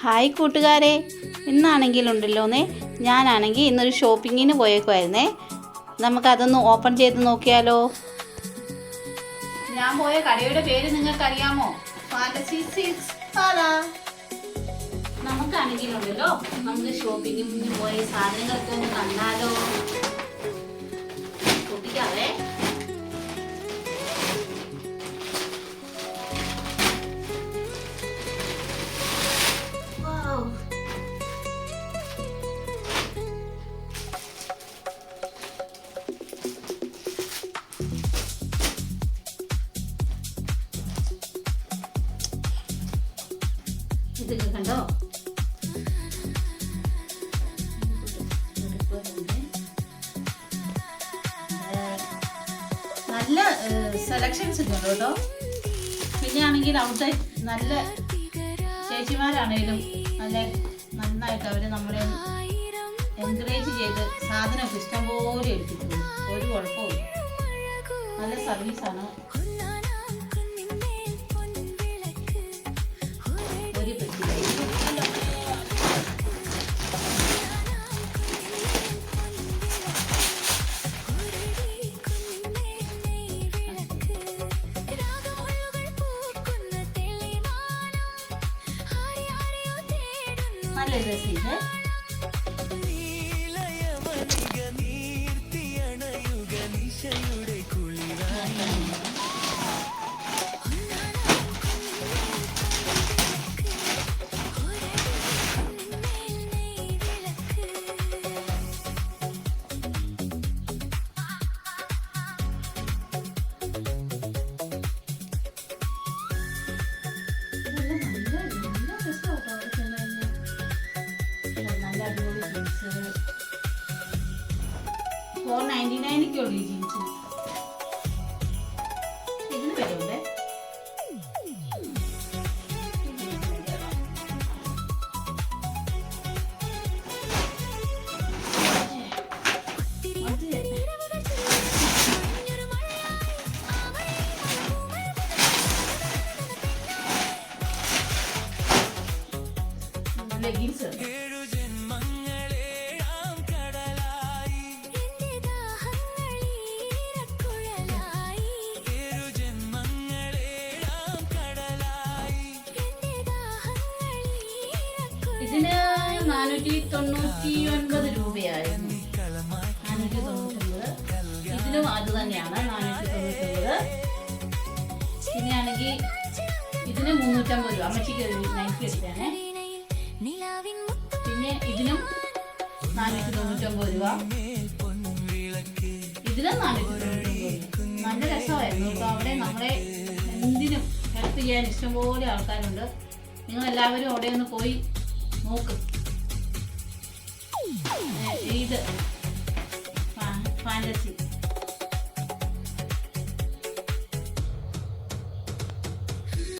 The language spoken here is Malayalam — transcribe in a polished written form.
ഹായ് കൂട്ടുകാരെ, ഇന്നാണെങ്കിലുണ്ടല്ലോന്നേ ഞാനാണെങ്കിൽ ഇന്നൊരു ഷോപ്പിങ്ങിന് പോയേക്കുമായിരുന്നേ. നമുക്കതൊന്ന് ഓപ്പൺ ചെയ്ത് നോക്കിയാലോ? ഞാൻ പോയ കടയുടെ പേര് നിങ്ങൾക്കറിയാമോ? ഫാൻറ്റസി സിൽക്സ് പാല. നമുക്കാണെങ്കിലുണ്ടല്ലോ നമുക്ക് ഷോപ്പിങ്ങിന് പോയ സാധനങ്ങളൊക്കെ ഒന്ന് കണ്ടാലോ? പൊട്ടിക്കാവേ. ഇതൊക്കെ കണ്ടോ? നല്ല സെലക്ഷൻസ് ഉണ്ട് കേട്ടോ. പിന്നെ ആണെങ്കിൽ അവിടുത്തെ നല്ല ചേച്ചിമാരാണേലും നല്ല നന്നായിട്ട് അവർ നമ്മളെ എൻകറേജ് ചെയ്ത് സാധനമൊക്കെ ഇഷ്ടംപോലെ എടുത്തിട്ടുണ്ട്. ഒരു കുഴപ്പമില്ല, നല്ല സർവീസാണ്. നല്ല രസമുണ്ട്. $4.99 ജീൻസിന് ഇതിന് വിലയുണ്ട്. ലെഗിൻസ് ഇതിന് 499 രൂപയായിരുന്നു. 499. ഇതിനും അത് തന്നെയാണ് 499. പിന്നെ ആണെങ്കിൽ ഇതിന് 350 രൂപ. അമ്മച്ചിക്ക് നൈറ്റ് എടുക്കാനേ. പിന്നെ ഇതിനും 499 രൂപ. ഇതിനും 499 രൂപ. നല്ല രസമായിരുന്നു. അപ്പോൾ അവിടെ നമ്മളെ എന്തിനും ഹെൽപ്പ് ചെയ്യാൻ ഇഷ്ടംപോലെ ആൾക്കാരുണ്ട്. നിങ്ങളെല്ലാവരും അവിടെ ഒന്ന് പോയി നോക്ക്. ഇത് ഫാൻറ്റസി